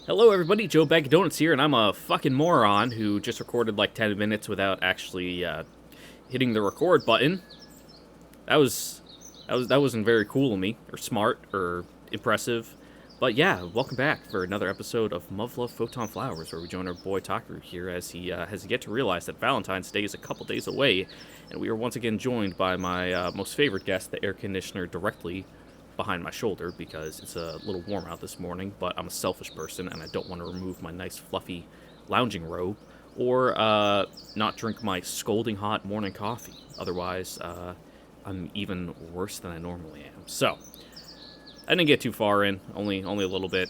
Hello everybody, Joe Bag of Donuts here, and I'm a fucking moron who just recorded like 10 minutes without actually hitting the record button. That wasn't very cool of me, or smart, or impressive. But yeah, welcome back for another episode of MUV Photonflowers, where we join our boy Takaru here as he has yet to realize that Valentine's Day is a couple days away, and we are once again joined by my most favorite guest, the air conditioner directly behind my shoulder, because it's a little warm out this morning, but I'm a selfish person and I don't want to remove my nice fluffy lounging robe or not drink my scolding hot morning coffee. Otherwise, I'm even worse than I normally am. So, I didn't get too far in, only a little bit.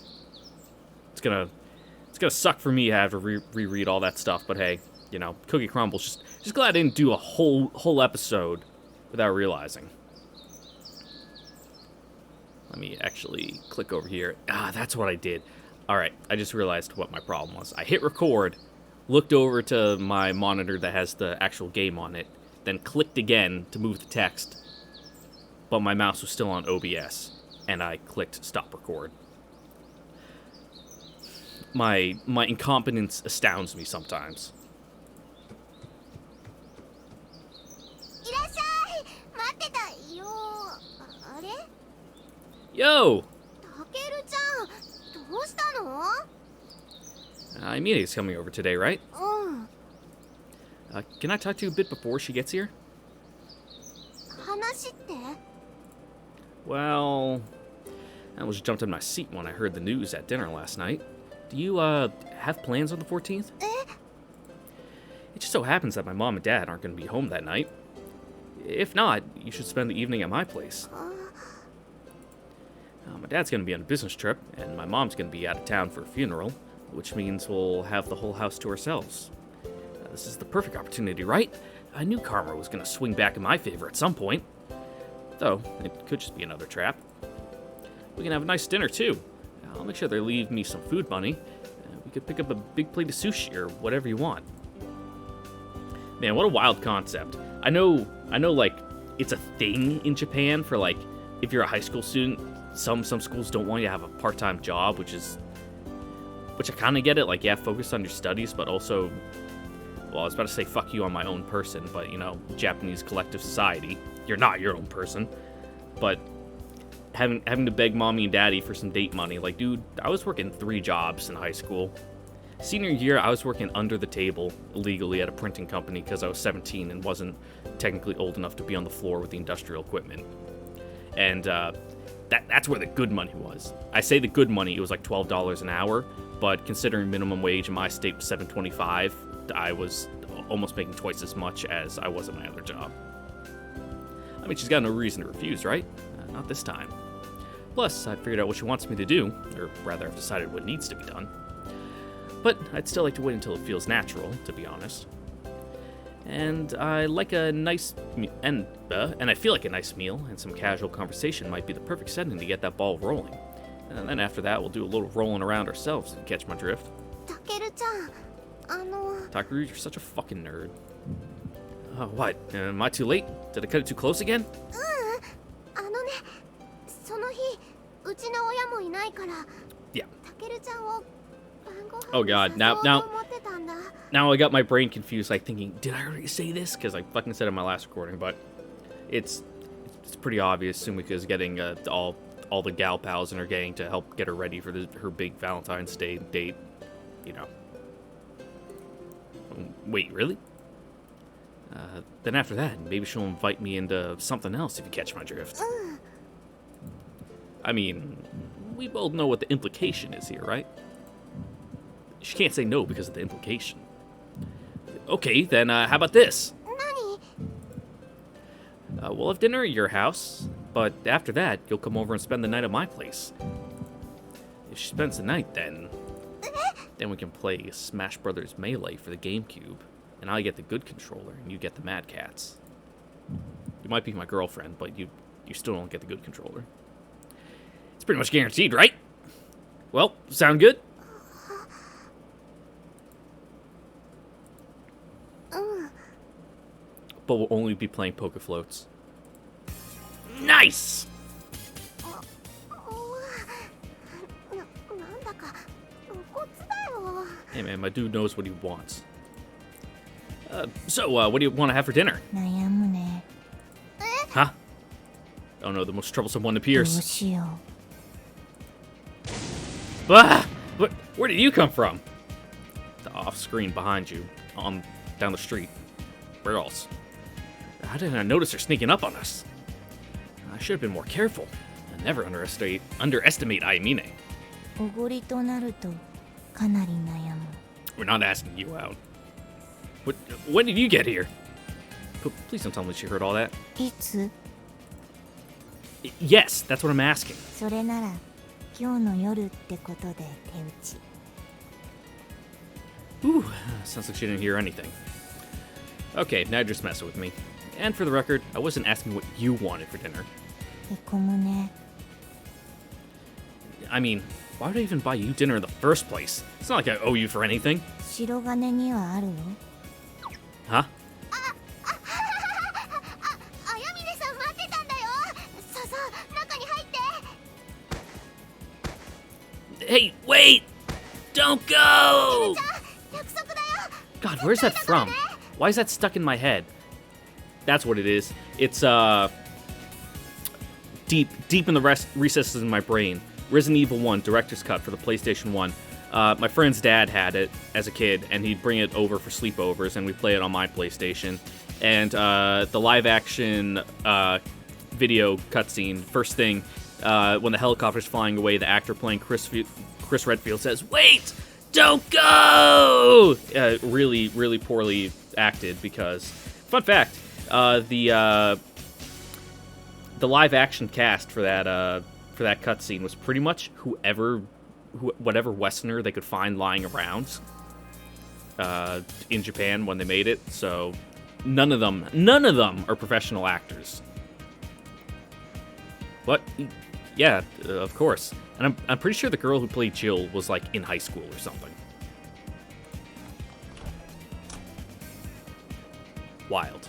It's gonna suck for me to have to reread all that stuff, but hey, you know, Cookie Crumbles, just glad I didn't do a whole episode without realizing. Let me actually click over here. That's what I did. Alright, I just realized what my problem was. I hit record, looked over to my monitor that has the actual game on it, then clicked again to move the text, but my mouse was still on OBS, and I clicked stop record. My incompetence astounds me sometimes. Yo! Mine's coming over today, right? Can I talk to you a bit before she gets here? Well, I almost jumped in my seat when I heard the news at dinner last night. Do you, have plans on the 14th? It just so happens that my mom and dad aren't going to be home that night. If not, you should spend the evening at my place. My dad's going to be on a business trip, and my mom's going to be out of town for a funeral, which means we'll have the whole house to ourselves. This is the perfect opportunity, right? I knew karma was going to swing back in my favor at some point. Though, it could just be another trap. We can have a nice dinner, too. I'll make sure they leave me some food money. We could pick up a big plate of sushi or whatever you want. Man, what a wild concept. I know, like, it's a thing in Japan for, like, if you're a high school student, some schools don't want you to have a part-time job, which I kind of get it. Like, yeah, focus on your studies, but also, well, I was about to say fuck you on my own person, but, you know, Japanese collective society, you're not your own person. But having to beg mommy and daddy for some date money, like, dude, I was working 3 jobs in high school. Senior year, I was working under the table illegally at a printing company because I was 17 and wasn't technically old enough to be on the floor with the industrial equipment. And that's where the good money was. I say the good money, it was like $12 an hour, but considering minimum wage in my state was $7.25, I was almost making twice as much as I was at my other job. I mean, she's got no reason to refuse, right? Not this time. Plus, I figured out what she wants me to do, or rather, I've decided what needs to be done. But I'd still like to wait until it feels natural, to be honest. And I like a nice, and I feel like a nice meal and some casual conversation might be the perfect setting to get that ball rolling. And then after that, we'll do a little rolling around ourselves, if you catch my drift. Takaru, you're such a fucking nerd. What? Am I too late? Did I cut it too close again? Yeah. Oh god, now I got my brain confused, like thinking, did I already say this? Because I fucking said it in my last recording, but it's pretty obvious. Sumika's getting all the gal pals in her gang to help get her ready for her big Valentine's Day date, you know. Wait, really? Then after that, maybe she'll invite me into something else, if you catch my drift. I mean, we both know what the implication is here, right? She can't say no because of the implication. Okay, then how about this? We'll have dinner at your house, but after that, you'll come over and spend the night at my place. If she spends the night, then we can play Smash Brothers Melee for the GameCube, and I get the good controller, and you get the Mad Cats. You might be my girlfriend, but you still don't get the good controller. It's pretty much guaranteed, right? Well, sound good? But we'll only be playing Poke Floats. Nice! なんだか Hey man, my dude knows what he wants. So, what do you want to have for dinner? 悩むね。 Huh? Oh no, the most troublesome one どう appears. しよ Ah! Where did you come from? The off-screen behind you, down the street. Where else? How didn't I notice her sneaking up on us? I should have been more careful. I never underestimate Ayamine. う。おごりとなるとかなり悩む。 We're not asking you out. When did you get here? Please don't tell me she heard all that. いつ？ Yes, that's what I'm asking. それなら今日の夜ってことで手打ち。 Ooh, sounds like she didn't hear anything. Okay, now you're just messing with me. And for the record, I wasn't asking what you wanted for dinner. へこむね。 I mean, why would I even buy you dinner in the first place? It's not like I owe you for anything. 白金にはあるよ。 Huh? あやみねさん待ってたんだよ。ささ中に入って。 Hey, wait! Don't go! 約束だよ。 God, where's that from? Why is that stuck in my head? That's what it is. It's, deep in the recesses in my brain. Resident Evil 1 Director's Cut for the PlayStation 1. My friend's dad had it as a kid, and he'd bring it over for sleepovers, and we'd play it on my PlayStation. And the live-action video cutscene, first thing, when the helicopter's flying away, the actor playing Chris Redfield says, "Wait! Don't go!" Really, really poorly acted because, fun fact, the live-action cast for that cutscene was pretty much whatever Westerner they could find lying around in Japan when they made it. So none of them are professional actors. What? Yeah, of course. And I'm pretty sure the girl who played Jill was like in high school or something. Wild.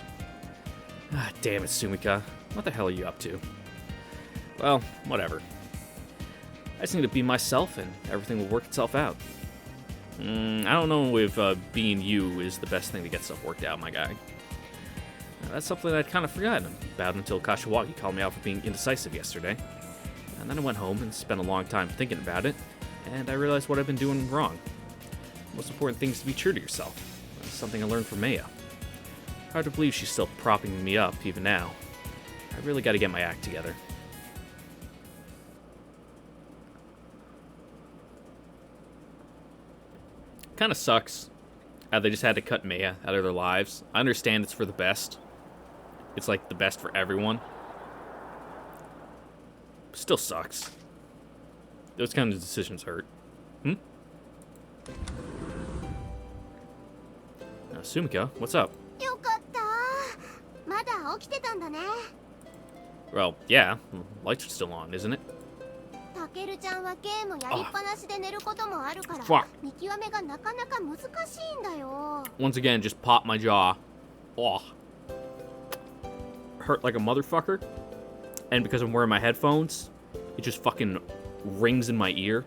Ah, damn it, Sumika. What the hell are you up to? Well, whatever. I just need to be myself and everything will work itself out. I don't know if being you is the best thing to get stuff worked out, my guy. That's something I'd kind of forgotten about until Kashiwagi called me out for being indecisive yesterday. And then I went home and spent a long time thinking about it, and I realized what I've been doing wrong. The most important thing is to be true to yourself. That's something I learned from Maya. Hard to believe she's still propping me up, even now. I really gotta get my act together. Kinda sucks how they just had to cut Maya out of their lives. I understand it's for the best. It's like the best for everyone. Still sucks. Those kind of decisions hurt. Sumika, what's up? よかった。まだ起きてたんだね。 Well, yeah. Lights are still on, isn't it? たけるちゃんはゲームやりっぱなしで寝ることもあるから、 Fuck. 見極めがなかなか難しいんだよ。 Once again, just popped my jaw. Oh. Hurt like a motherfucker. And because I'm wearing my headphones, it just fucking rings in my ear.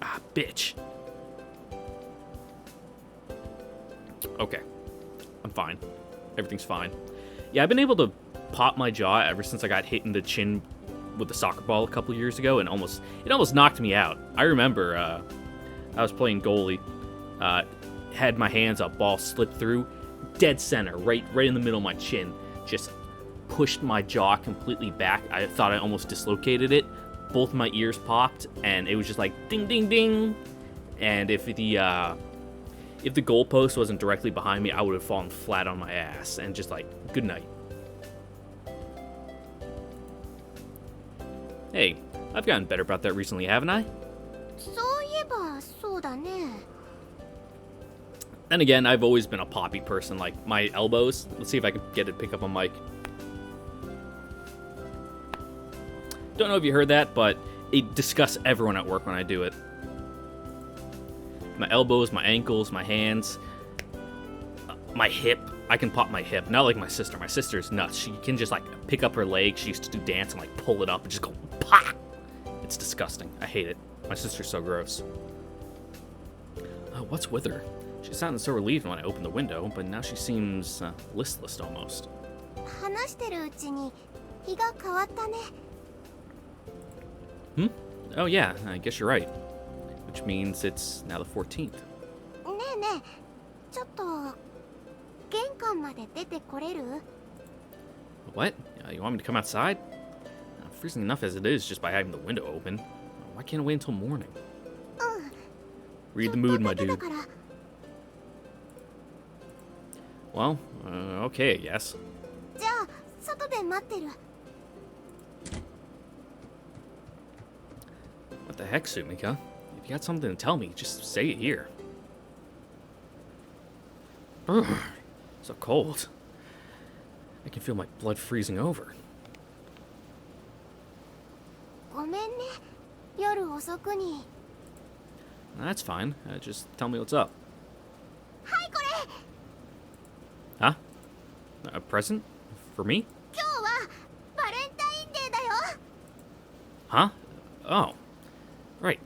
Ah, bitch. Okay. I'm fine. Everything's fine. Yeah, I've been able to pop my jaw ever since I got hit in the chin with the soccer ball a couple years ago, and it almost knocked me out. I remember I was playing goalie, had my hands up, ball slipped through, dead center, right in the middle of my chin, just pushed my jaw completely back. I thought I almost dislocated it. Both my ears popped, and it was just like ding, ding, ding. And if the goalpost wasn't directly behind me, I would have fallen flat on my ass and just like, good night. Hey, I've gotten better about that recently, haven't I? そういえばそうだね。 Then again, I've always been a poppy person, like my elbows. Let's see if I can get it to pick up a mic. Don't know if you heard that, but it disgusts everyone at work when I do it. My elbows, my ankles, my hands, my hip. I can pop my hip. Not like my sister. My sister's nuts. She can just like pick up her leg. She used to do dance and like pull it up and just go pop. It's disgusting. I hate it. My sister's so gross. What's with her? She sounded so relieved when I opened the window, but now she seems listless almost. 話してるうちに日が変わったね。 Hmm? Oh yeah, I guess you're right. Which means it's now the 14th. ねえねえ、ちょっと玄関まで出てこれる？ What? You want me to come outside? Freezing enough as it is just by having the window open. Why can't I wait until morning? うん。 Read the mood, my ちょっと dude. だけだから。 Well, okay, I guess. じゃあ外で待ってる。 What the heck, Sumika? If you got something to tell me, just say it here. Ugh, so cold. I can feel my blood freezing over. ごめんね。夜遅くに。 That's fine. Just tell me what's up. はいこれ。 Huh? A present? For me? 今日はバレンタインデーだよ。 Huh? Oh. Right.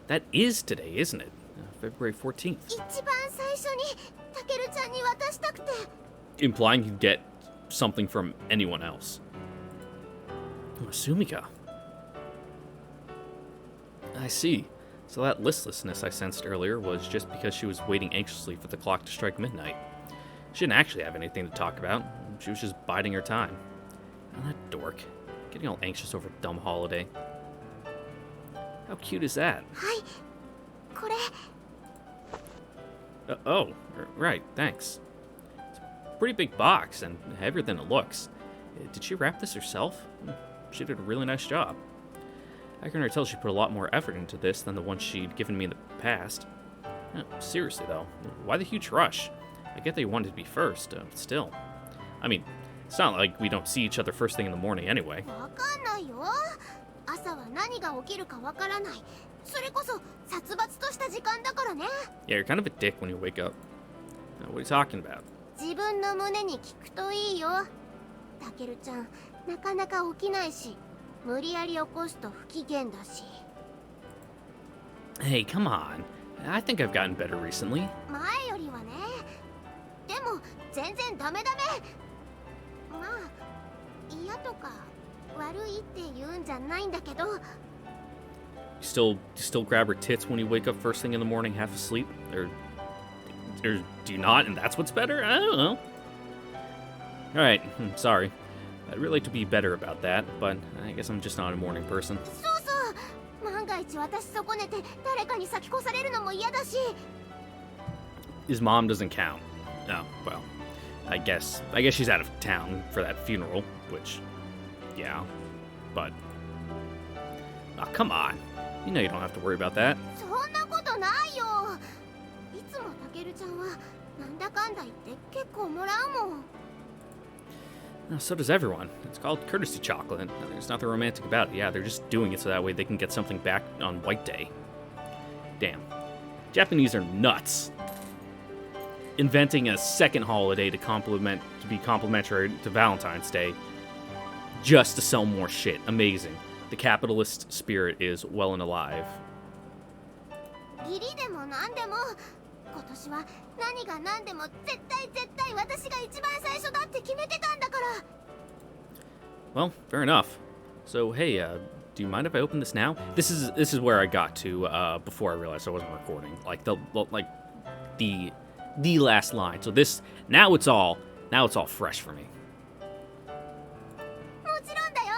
That is today, isn't it? February 14th. 一番最初にたけるちゃんに渡したくて。 Implying you get something from anyone else. Oh, Sumika. I see. So that listlessness I sensed earlier was just because she was waiting anxiously for the clock to strike midnight. She didn't actually have anything to talk about. She was just biding her time. Oh, that dork. Getting all anxious over a dumb holiday. How cute is that? はいこれ。 Oh, right, thanks. It's a pretty big box and heavier than it looks. Did she wrap this herself? She did a really nice job. I can already tell she put a lot more effort into this than the one she'd given me in the past. Seriously, though, why the huge rush? I get that you wanted to be first, but still. I mean, it's not like we don't see each other first thing in the morning anyway. わかんないよ。朝は何が起きるかわからない。それこそ殺伐とした時間だからね。 Yeah, you're kind of a dick when you wake up. What are you talking about? 自分の胸に聞くといいよ。たけるちゃん、なかなか起きないし、無理やり起こすと不機嫌だし。 Hey, come on. I think I've gotten better recently. 前よりはね。でも全然ダメダメ。まあ嫌とか悪いって言うんじゃないんだけど。 You still grab her tits when you wake up first thing in the morning, half asleep? Or do you not, and that's what's better? I don't know. Alright, sorry. I'd really like to be better about that, but I guess I'm just not a morning person. そうそう。万が一私損ねて誰かに先越されるのも嫌だし。 His mom doesn't count. Oh, well. I guess she's out of town for that funeral, which, yeah. But, oh, come on. You know you don't have to worry about that. そんなことないよ。いつもたけるちゃんはなんだかんだ言って結構もらうもん。 So does everyone. It's called courtesy chocolate. There's nothing romantic about it. Yeah, they're just doing it so that way they can get something back on White Day. Damn. Japanese are nuts. Inventing a second holiday to be complimentary to Valentine's Day just to sell more shit. Amazing. The capitalist spirit is well and alive. 義理でもなんでも今年は何が何でも絶対私が一番最初だって決めてたんだから。 Well, fair enough. So hey, do you mind if I open this now? This is where I got to before I realized I wasn't recording. Like the last line. So now it's all fresh for me. もちろんだよ。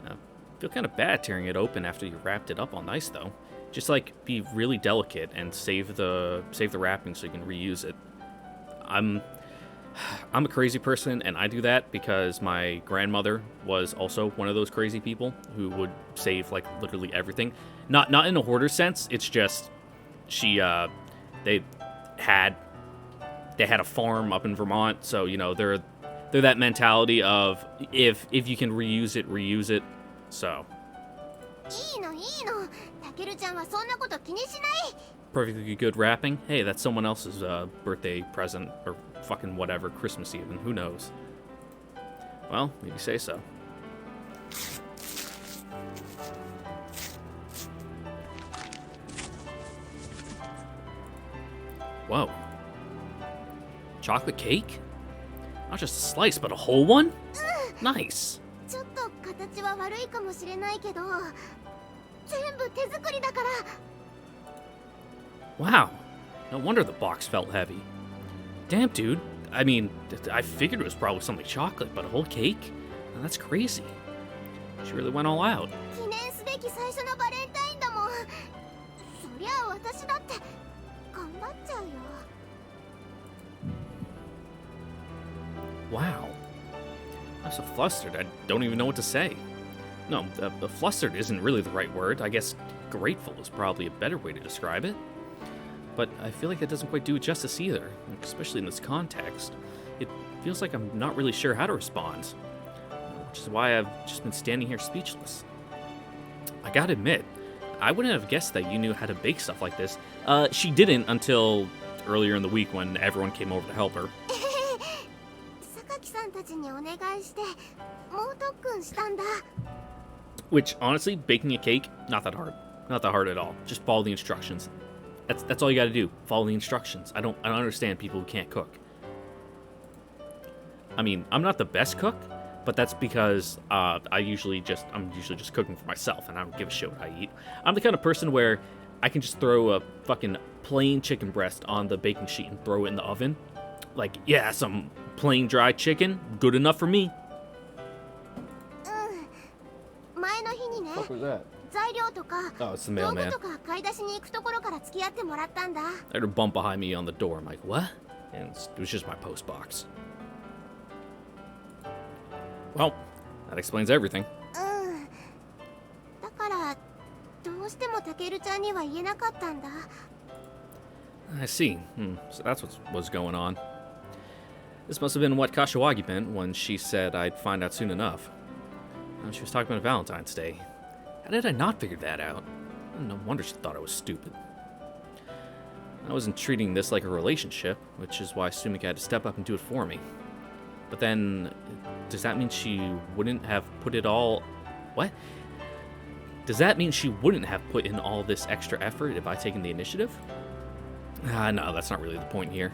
I feel kind of bad tearing it open after you wrapped it up all nice though. Just like be really delicate and save the wrapping so you can reuse it. I'm a crazy person and I do that because my grandmother was also one of those crazy people who would save like literally everything. Not in a hoarder sense. It's just they had a farm up in Vermont, so you know they're that mentality of if you can reuse it. So いいの。たけるちゃんはそんなこと気にしない。 perfectly good wrapping. Hey, that's someone else's birthday present or fucking whatever, Christmas even. Who knows? Well, maybe say so. Whoa. Chocolate cake? Not just a slice, but a whole one? Nice. ちょっと形は悪いかもしれないけど、全部手作りだから。 Wow. No wonder the box felt heavy. Damn, dude. I mean, I figured it was probably something chocolate, but a whole cake? That's crazy. She really went all out. 記念すべき最初のバレンタインだもん。そりゃあ私だって頑張っちゃうよ。 Wow. I'm so flustered, I don't even know what to say. No, flustered isn't really the right word. I guess grateful is probably a better way to describe it. But I feel like that doesn't quite do it justice either, especially in this context. It feels like I'm not really sure how to respond, which is why I've just been standing here speechless. I gotta admit, I wouldn't have guessed that you knew how to bake stuff like this. She didn't until earlier in the week when everyone came over to help her. 榊さんたちにお願いして猛特訓したんだ。 Which, honestly, baking a cake, not that hard. Not that hard at all. Just follow the instructions. That's all you gotta do. Follow the instructions. I don't understand people who can't cook. I mean, I'm not the best cook, but that's because I'm usually just cooking for myself, and I don't give a shit what I eat. I'm the kind of person where I can just throw a fucking plain chicken breast on the baking sheet and throw it in the oven. Like, yeah, some plain dry chicken, good enough for me. 前の日にね、 What was that? 材料とか Oh, it's the 道具 mailman. とか買い出しに行くところから付き合ってもらったんだ。 I heard a bump behind me on the door. I'm like, what? And it was just my post box. Well, that explains everything. だからどうしてもタケルちゃんには言えなかったんだ。 I see. So that's what was going on. This must have been what Kashiwagi meant when she said I'd find out soon enough. She was talking about Valentine's Day. How did I not figure that out? No wonder she thought I was stupid. I wasn't treating this like a relationship, which is why Sumika had to step up and do it for me. But then, does that mean she wouldn't have put it all... What? Does that mean she wouldn't have put in all this extra effort if I'd taken the initiative? No, that's not really the point here.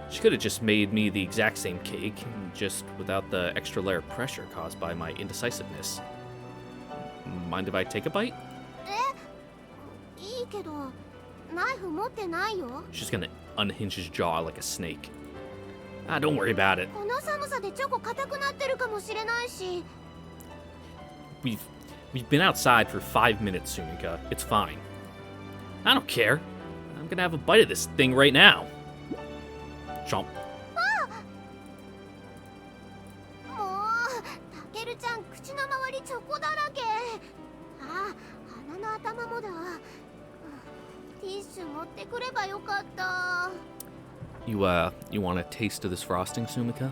She could have just made me the exact same cake, just without the extra layer of pressure caused by my indecisiveness. Mind if I take a bite? いいけど、ナイフ持ってないよ。 She's gonna unhinge his jaw like a snake. Don't worry about it. この寒さでチョコ硬くなってるかもしれないし。 We've been outside for 5 minutes, Sumika. It's fine. I don't care. I'm gonna have a bite of this thing right now. Chomp. もう、タケルちゃん口の周りチョコだらけ。あ、鼻の頭もだ。ティッシュ持ってくればよかった。 You want a taste of this frosting, Sumika?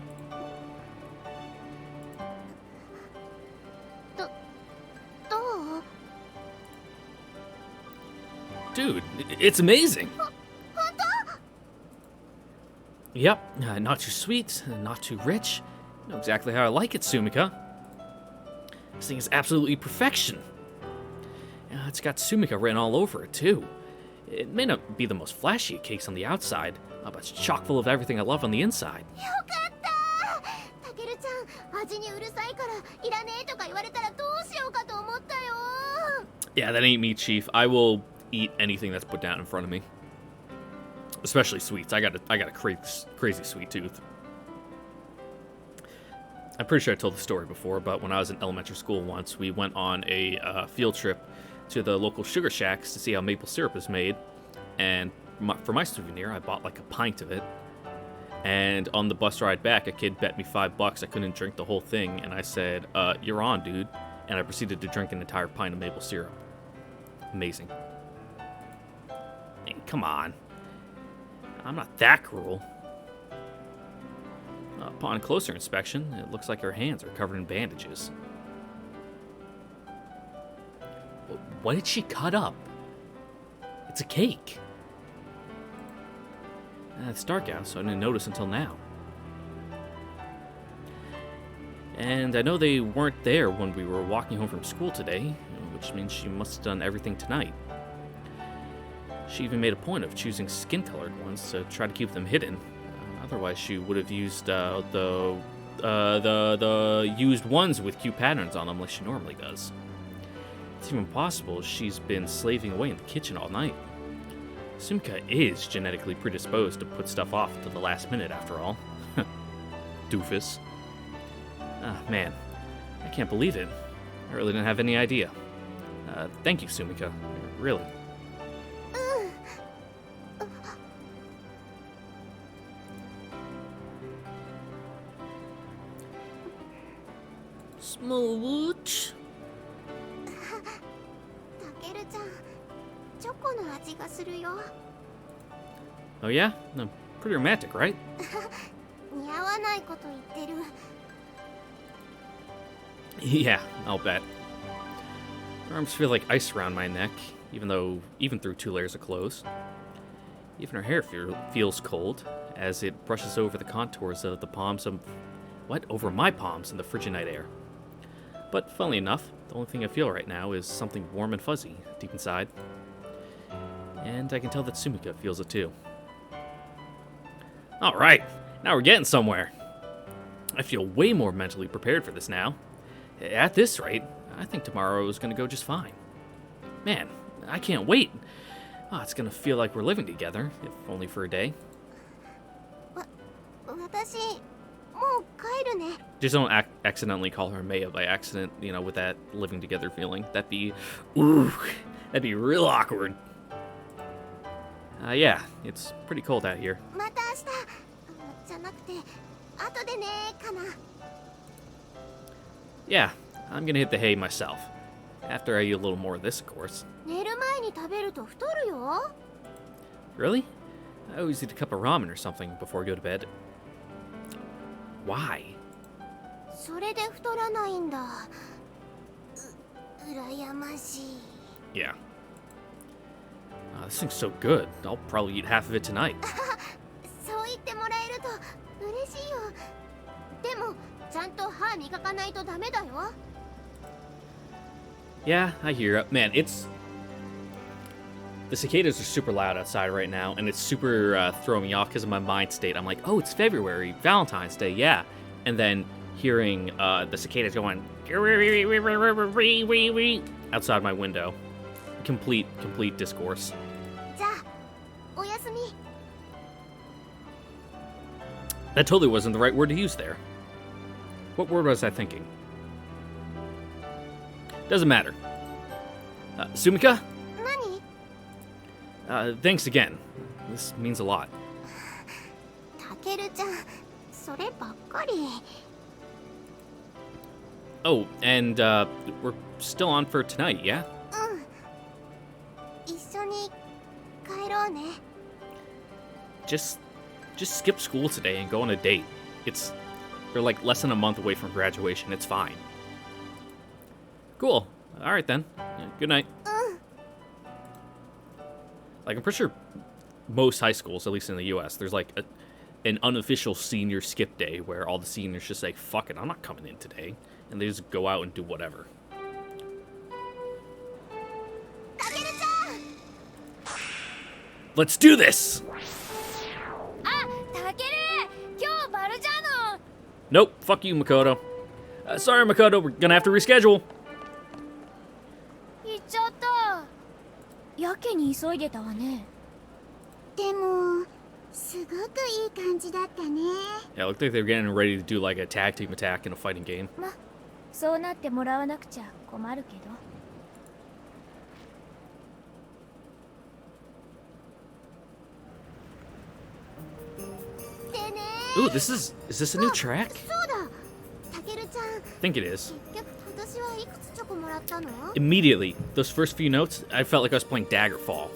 どう？ Dude, it's amazing! Yep, not too sweet, not too rich. You know exactly how I like it, Sumika. This thing is absolutely perfection. It's got Sumika written all over it, too. It may not be the most flashy of cakes on the outside, but it's chock full of everything I love on the inside. よかった。タケルちゃん、味にうるさいからいらねえとか言われたらどうしようかと思ったよ。 Yeah, that ain't me, Chief. I will eat anything that's put down in front of me. Especially sweets. I got a crazy sweet tooth. I'm pretty sure I told the story before, but when I was in elementary school once, we went on a field trip to the local sugar shacks to see how maple syrup is made. And for my souvenir, I bought like a pint of it. And on the bus ride back, a kid bet me $5 I couldn't drink the whole thing. And I said, you're on, dude. And I proceeded to drink an entire pint of maple syrup. Amazing. Hey, come on. I'm not that cruel. Upon closer inspection, it looks like her hands are covered in bandages. What did she cut up? It's a cake. It's dark out, so I didn't notice until now. And I know they weren't there when we were walking home from school today, which means she must have done everything tonight. She even made a point of choosing skin-colored ones to try to keep them hidden. Otherwise, she would have used the used ones with cute patterns on them like she normally does. It's even possible she's been slaving away in the kitchen all night. Sumika is genetically predisposed to put stuff off to the last minute, after all. Doofus. Ah, man. I can't believe it. I really didn't have any idea. Thank you, Sumika. Really. Smooch. タケルちゃん、チョコの味がするよ。 Oh yeah? No, pretty romantic, right? 似合わないこと言ってる。 Yeah, I'll bet. Her arms feel like ice around my neck, even through 2 layers of clothes. Even her hair feels cold as it brushes over the contours of the palms of over my palms in the frigid night air. But funnily enough, the only thing I feel right now is something warm and fuzzy deep inside. And I can tell that Sumika feels it too. Alright, now we're getting somewhere. I feel way more mentally prepared for this now. At this rate, I think tomorrow is going to go just fine. Man, I can't wait. Oh, it's going to feel like we're living together, if only for a day. 私、もう帰るね。 Just don't accidentally call her Maya by accident, with that living together feeling. That'd be real awkward. Yeah, it's pretty cold out here. また明日。じゃなくて、後でねかな。 Yeah, I'm gonna hit the hay myself. After I eat a little more of this, of course. 寝る前に食べると太るよ。 Really? I always eat a cup of ramen or something before I go to bed. Why? それで太らないんだ。羨ましい。 Yeah. This thing's so good. I'll probably eat half of it tonight. そう言ってもらえると嬉しいよ。でもちゃんと歯磨かないとダメだよ。 Yeah, I hear it. Man, the cicadas are super loud outside right now, and it's super throwing me off because of my mind state. I'm like, oh, it's February, Valentine's Day, yeah. And then hearing the cicadas going outside my window. Complete discourse. じゃあ、おやすみ。 That totally wasn't the right word to use there. What word was I thinking? Doesn't matter. Sumika? 何？ Thanks again. This means a lot. タケルちゃん、そればっかり。 Oh, and we're still on for tonight, yeah? うん。一緒に帰ろうね。 Just skip school today and go on a date. We're like less than a month away from graduation. It's fine. Cool. All right then. Yeah, good night. うん。 Like, I'm pretty sure most high schools, at least in the U.S., there's like an unofficial senior skip day where all the seniors just say, fuck it, I'm not coming in today. And they just go out and do whatever. タケルちゃん。 Let's do this! あ、タケル、今日バルじゃの。 Nope, fuck you, Makoto. Sorry, Makoto, we're gonna have to reschedule. 行っちゃった。やけに急いでたわね。でも、すごくいい感じだったね。 Yeah, it looked like they were getting ready to do like a tag team attack in a fighting game. ま、そうなってもらわなくちゃ困るけど。 でね。 Ooh, is this a new track? そうだ。タケルちゃん。 I think it is. 結局私はいくつチョコもらったの？ Immediately, those first few notes, I felt like I was playing Daggerfall.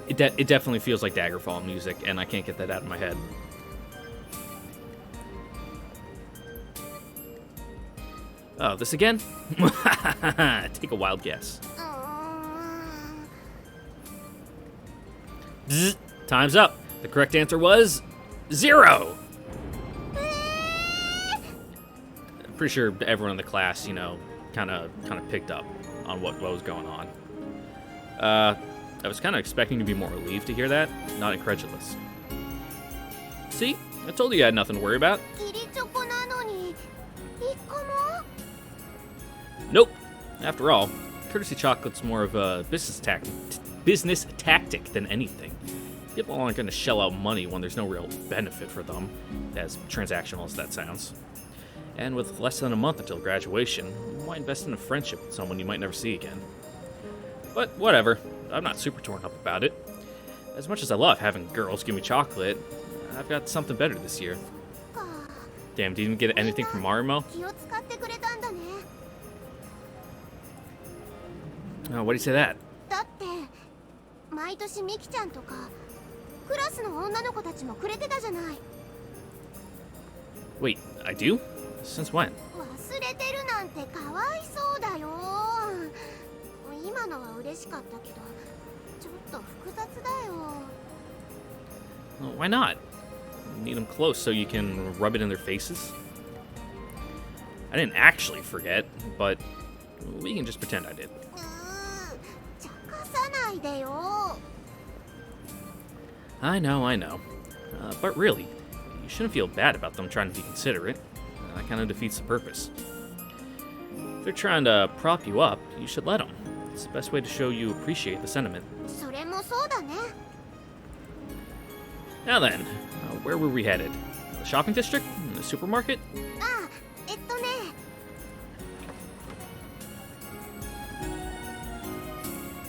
It definitely feels like Daggerfall music, and I can't get that out of my head. Oh, this again? Take a wild guess. Bzz, time's up. The correct answer was 0. I'm pretty sure everyone in the class, kind of picked up. on what was going on. I was kind of expecting to be more relieved to hear that, not incredulous. See? I told you I had nothing to worry about. 義理チョコなのに1個も Nope. After all, courtesy chocolate's more of a business tactic than anything. People aren't going to shell out money when there's no real benefit for them, as transactional as that sounds. And with less than a month until graduation, why invest in a friendship with someone you might never see again? But whatever, I'm not super torn up about it. As much as I love having girls give me chocolate, I've got something better this year. か Damn, didn't get anything from Marimo? 気を使ってくれたんだね Why do you say that? だって毎年ミキちゃんとかクラスの女の子たちもくれてたじゃない Wait, I do? Since when? 忘れてるなんてかわいそうだよ今のは嬉しかったけどちょっと複雑だよ Well, why not? Need them close so you can rub it in their faces? I didn't actually forget, but we can just pretend I did. 茶化さないでよ I know. But really, you shouldn't feel bad about them trying to be considerate. That kind of defeats the purpose. If they're trying to prop you up, you should let them. It's the best way to show you appreciate the sentiment. それもそうだね Now then, where were we headed? The shopping district? The supermarket? あね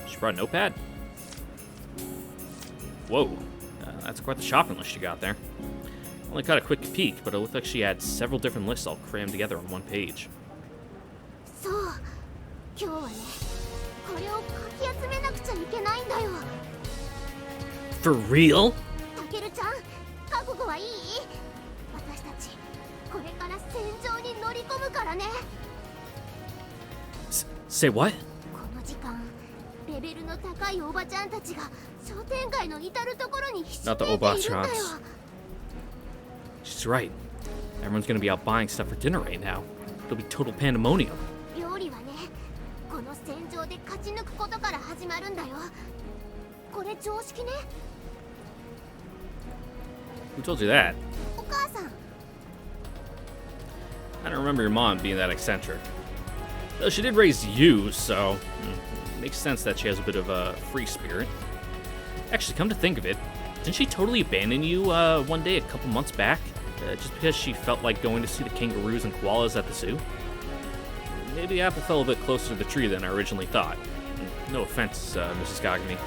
She brought a notepad? Whoa, that's quite the shopping list you got there. Only caught a quick peek, but it looked like she had several different lists all crammed together on one page. そう今日はねこれをかき集めなくちゃいけないんだよ For real? たけるちゃん覚悟はいい私たちこれから戦場に乗り込むからね Say what? この時間レベルの高いおばちゃんたちが商店街の至るところにひしめいているんだよ She's right. Everyone's gonna be out buying stuff for dinner right now. It'll be total pandemonium. 料理はねこの戦場で勝ち抜くことから始まるんだよこれ常識ね Who told you that? お母さん I don't remember your mom being that eccentric. Though she did raise you, so it makes sense that she has a bit of a free spirit. Actually, come to think of it, didn't she totally abandon you one day a couple months back? Just because she felt like going to see the kangaroos and koalas at the zoo? Maybe the apple fell a bit closer to the tree than I originally thought. No offense, Mrs. Kagami.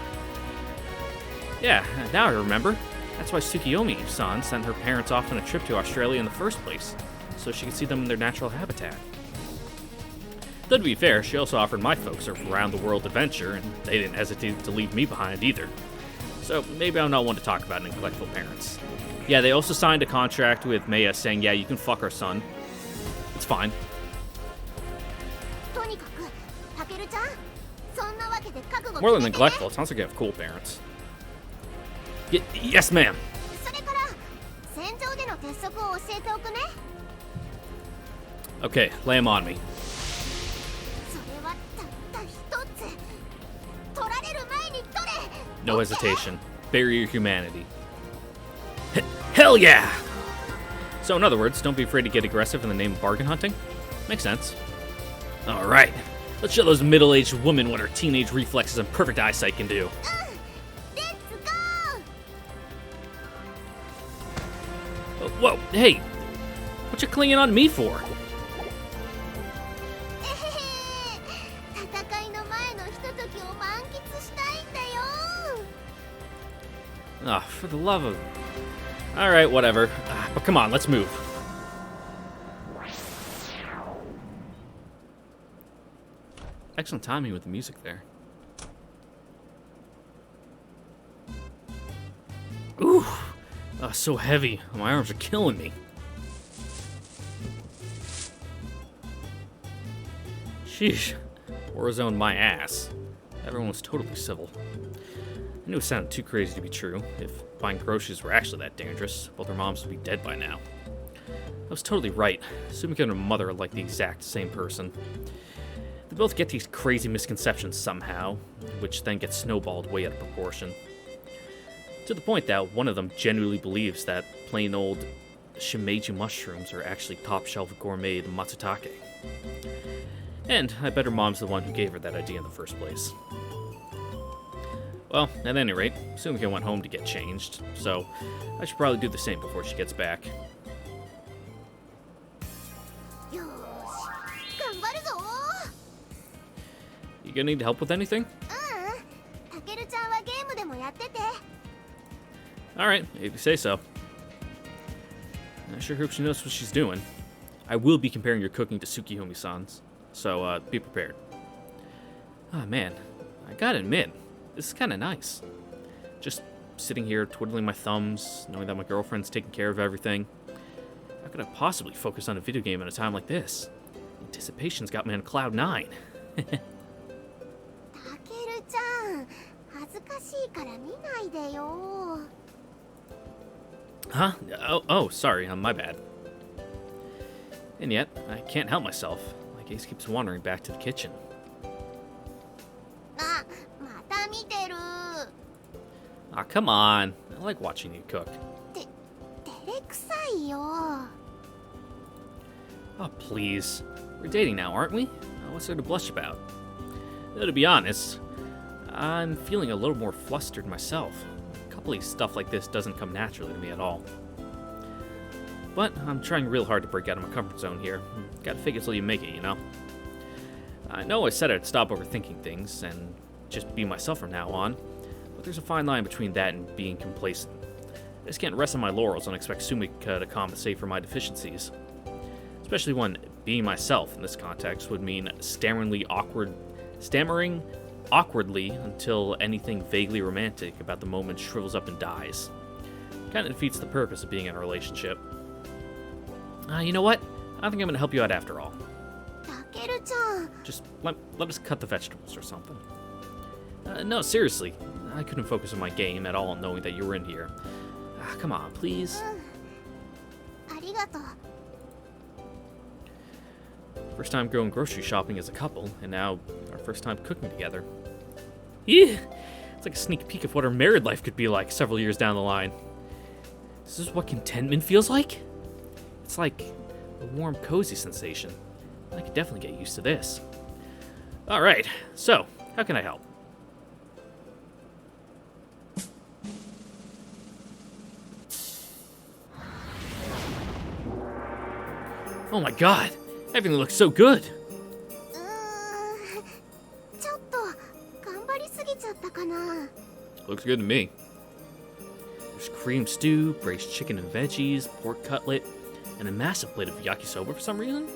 Yeah, now I remember. That's why Tsukiyomi-san sent her parents off on a trip to Australia in the first place, so she could see them in their natural habitat. Though to be fair, she also offered my folks a round-the-world adventure, and they didn't hesitate to leave me behind either. So maybe I'm not one to talk about neglectful parents. Yeah, they also signed a contract with Maya saying, yeah, you can fuck our son. It's fine. とにかくたけるちゃんそんなわけで覚悟 More than 決めてね neglectful, it sounds like you have cool parents. Yes, ma'am. それから戦場での鉄則を教えておくね Okay, lay him on me. それはたった一つ取られる前に取れ No hesitation. Bury your humanity. Hell yeah! So in other words, don't be afraid to get aggressive in the name of bargain hunting? Makes sense. Alright, let's show those middle-aged women what our teenage reflexes and perfect eyesight can do. レッツゴー Whoa, hey! What you clinging on me for? えへへ戦いの前のひとときを満喫したいんだよ Ah, for the love of... Alright, whatever. But come on, let's move. Excellent timing with the music there. Ooh! So heavy. My arms are killing me. Sheesh. Warzone my ass. Everyone was totally civil. I knew it sounded too crazy to be true. If buying groceries were actually that dangerous, both their moms would be dead by now. I was totally right. Sumika and her mother are like the exact same person. They both get these crazy misconceptions somehow, which then get snowballed way out of proportion. To the point that one of them genuinely believes that plain old shimeji mushrooms are actually top-shelf gourmet matsutake. And I bet her mom's the one who gave her that idea in the first place. Well, at any rate, Sumika went home to get changed, so I should probably do the same before she gets back. よーし頑張るぞ You gonna need help with anything? たけるちゃんはゲームでもやってて Alright, if you say so. I sure hope she knows what she's doing. I will be comparing your cooking to Tsukihime-san's, so be prepared. Ah, man, I gotta admit, this is kinda nice. Just sitting here twiddling my thumbs, knowing that my girlfriend's taking care of everything. How could I possibly focus on a video game at a time like this? Anticipation's got me on cloud 9. たけるちゃん恥ずかしいから見ないでよ Huh? Oh, sorry, my bad. And yet, I can't help myself. My gaze keeps wandering back to the kitchen. あまた見てる Ah, come on. I like watching you cook. 照れくさいよ Oh, please. We're dating now, aren't we? What's there to blush about? Though, to be honest, I'm feeling a little more flustered myself. Coupling stuff like this doesn't come naturally to me at all. But I'm trying real hard to break out of my comfort zone here. Gotta fake it till you make it, you know? I know I said I'd stop overthinking things and just be myself from now on, but there's a fine line between that and being complacent. I just can't rest on my laurels and expect Sumika to compensate for my deficiencies. Especially when being myself in this context would mean stammering awkwardly until anything vaguely romantic about the moment shrivels up and dies. Kinda defeats the purpose of being in a relationship. You know what? I think I'm gonna help you out after all. たけるちゃん Just let us cut the vegetables or something. No, seriously. I couldn't focus on my game at all knowing that you were in here. Come on, please. ありがとう First time going grocery shopping as a couple, and now our first time cooking together. Yeah, it's like a sneak peek of what our married life could be like several years down the line. This is what contentment feels like? It's like a warm, cozy sensation. I could definitely get used to this. Alright, so, how can I help? Oh my god! Everything looks so good! ちょっと頑張りすぎちゃったかな Looks good to me. There's cream stew, braised chicken and veggies, pork cutlet, and a massive plate of yakisoba for some reason?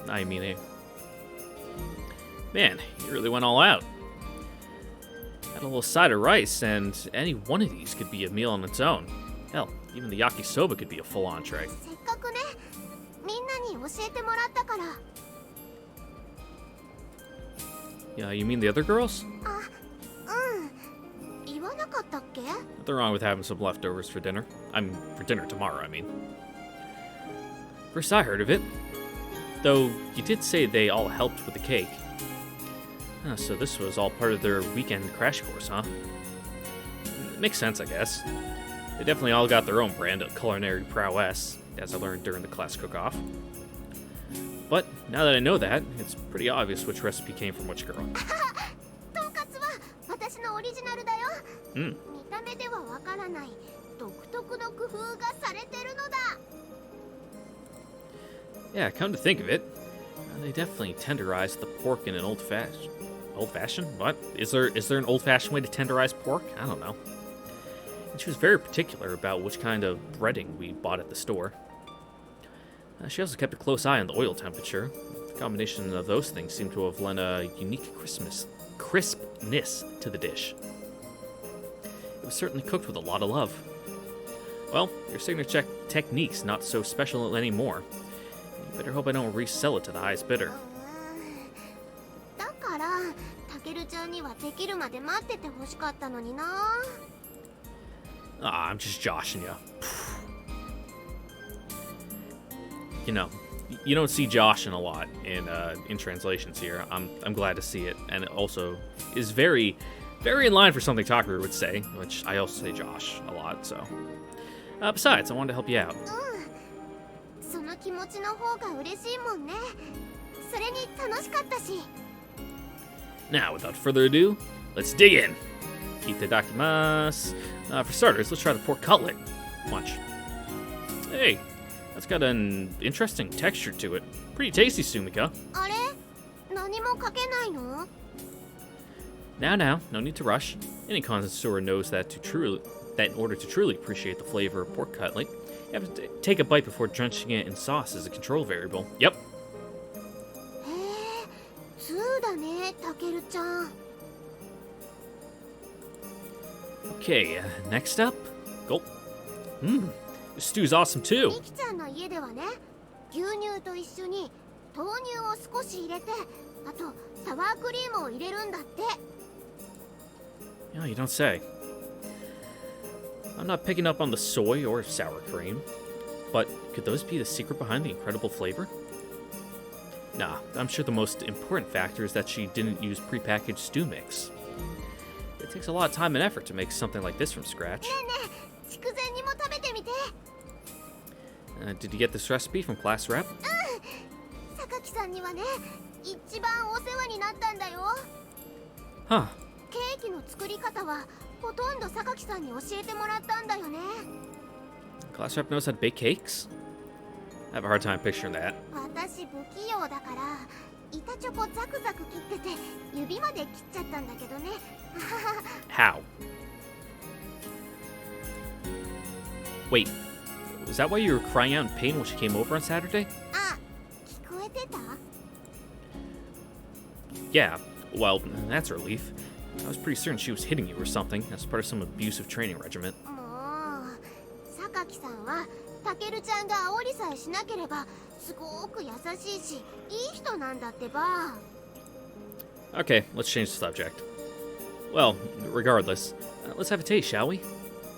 I mean, man, you really went all out. Had a little side of rice, and any one of these could be a meal on its own. Hell, even the yakisoba could be a full entree. せっかくねみんなに教えてもらったから Yeah, you mean the other girls? あ言わなかったっけ Nothing wrong with having some leftovers for dinner. For dinner tomorrow, I mean. First I heard of it. Though, you did say they all helped with the cake. So this was all part of their weekend crash course, huh? It makes sense, I guess. They definitely all got their own brand of culinary prowess, as I learned during the class cook-off. But, now that I know that, it's pretty obvious which recipe came from which girl. とんかつは私のオリジナルだよ Hmm. 見た目ではわからない独特の工夫がされてるのだ Yeah, come to think of it, they definitely tenderized the pork in an old-fashioned... Old-fashioned? What? Is there an old-fashioned way to tenderize pork? I don't know. And she was very particular about which kind of breading we bought at the store. She also kept a close eye on the oil temperature. The combination of those things seemed to have lent a unique crispness to the dish. It was certainly cooked with a lot of love. Well, your signature technique's not so special anymore. You better hope I don't resell it to the highest bidder. だからたけるちゃんにはできるまで待っててほしかったのにな I'm just joshing you. You know, you don't see Josh in a lot in translations here. I'm glad to see it, and it also is very, very in line for something Takaru would say, which I also say Josh a lot. So, besides, I wanted to help you out. その気持ちの方が嬉しいもんね。それに楽しかったし。Now, without further ado, let's dig in. Itadakimasu. For starters, let's try the pork cutlet. Watch. Hey, that's got an interesting texture to it. Pretty tasty, Sumika. あれ？何もかけないの？ Now, no need to rush. Any connoisseur knows that in order to truly appreciate the flavor of pork cutlet, you have to take a bite before drenching it in sauce as a control variable. Yep. へえ、そうだね、たけるちゃん。Okay, next up. Gulp. This stew's awesome too. みきちゃんの家ではね、牛乳と一緒に豆乳を少し入れて、あとサワークリームを入れるんだって。Yeah, you don't say. I'm not picking up on the soy or sour cream, but could those be the secret behind the incredible flavor? Nah, I'm sure the most important factor is that she didn't use prepackaged stew mix. It takes a lot of time and effort to make something like this from scratch. ねえねえ、筑前煮も食べてみて。Did you get this recipe from class rep? 榊さんにはね、一番お世話になったんだよ。 Huh. ケーキの作り方はほとんど榊さんに教えてもらったんだよね。 Class rep knows how to bake cakes? I have a hard time picturing that. 私不器用だから板チョコザクザク切ってて指まで切っちゃったんだけどね。 How? Wait, was that why you were crying out in pain when she came over on Saturday? あ、聞こえてた？ Yeah, well, that's a relief. I was pretty certain she was hitting you or something as part of some abusive training regiment. もう榊さんはたけるちゃんが煽りさえしなければすごく優しいしいい人なんだってば。 Okay, let's change the subject. Well, regardless, let's have a taste, shall we?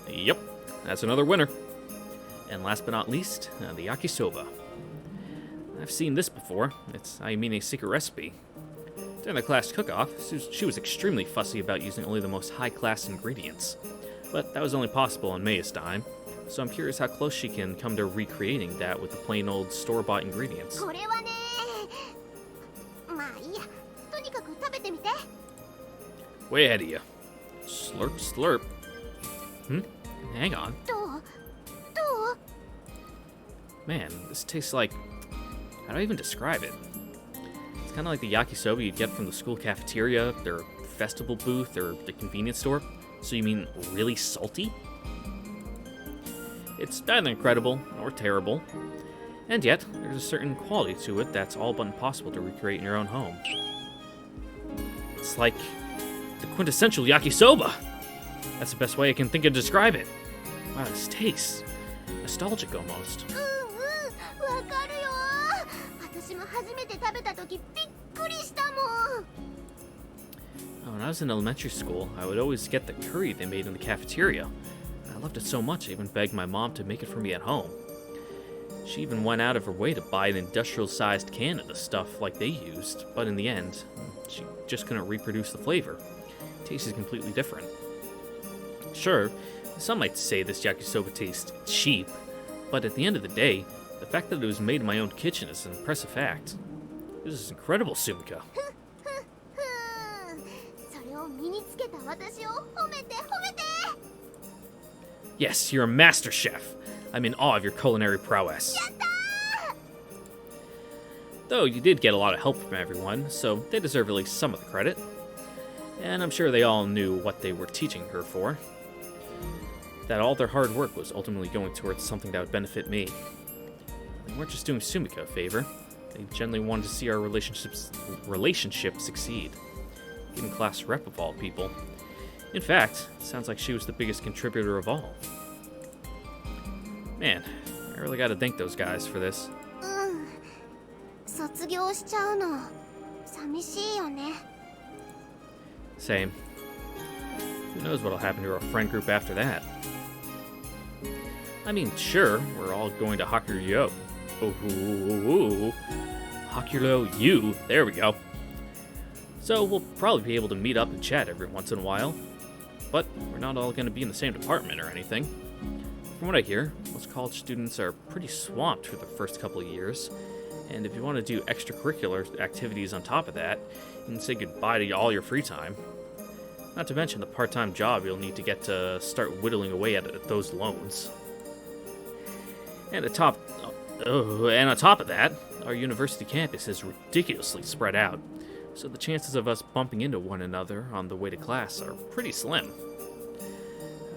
Yep, that's another winner. And last but not least, the yakisoba. I've seen this before. It's Ayumine's secret recipe. During the class cook-off, she was extremely fussy about using only the most high-class ingredients. But that was only possible on Meia's dime, so I'm curious how close she can come to recreating that with the plain old store-bought ingredients. これはね、まあいいや。とにかく食べてみて。 Way ahead of you. Slurp, slurp. Hang on. どう？ Man, this tastes like... How do I even describe it? It's kind of like the yakisoba you'd get from the school cafeteria, their festival booth, or the convenience store. So you mean really salty? It's neither incredible nor terrible. And yet, there's a certain quality to it that's all but impossible to recreate in your own home. It's like the quintessential yakisoba! That's the best way I can think of to describe it. Wow, this tastes nostalgic almost. わかるよ。私も初めて食べた時びっくりしたもん。 When I was in elementary school, I would always get the curry they made in the cafeteria. I loved it so much I even begged my mom to make it for me at home. She even went out of her way to buy an industrial-sized can of the stuff like they used, but in the end, she just couldn't reproduce the flavor. It tasted completely different. Sure, some might say this yakisoba tastes cheap, but at the end of the day, the fact that it was made in my own kitchen is an impressive fact. This is incredible, Sumika. それを身につけた私を褒めて褒めて。 Yes, you're a master chef. I'm in awe of your culinary prowess. やったー！ Though you did get a lot of help from everyone, so they deserve at least some of the credit. And I'm sure they all knew what they were teaching her for. That all their hard work was ultimately going towards something that would benefit me. They weren't just doing Sumika a favor. They genuinely wanted to see our relationship succeed. Even class rep of all people. In fact, it sounds like she was the biggest contributor of all. Man, I really gotta thank those guys for this. 卒業しちゃうの寂しいよね。 Same. Who knows what'll happen to our friend group after that? I mean, sure, we're all going to Hakuryo, Ooh. Hakulo U. There we go. So we'll probably be able to meet up and chat every once in a while. But we're not all going to be in the same department or anything. From what I hear, most college students are pretty swamped for the first couple of years. And if you want to do extracurricular activities on top of that, you can say goodbye to all your free time. Not to mention the part-time job you'll need to get to start whittling away at those loans. And on top of that, our university campus is ridiculously spread out, so the chances of us bumping into one another on the way to class are pretty slim.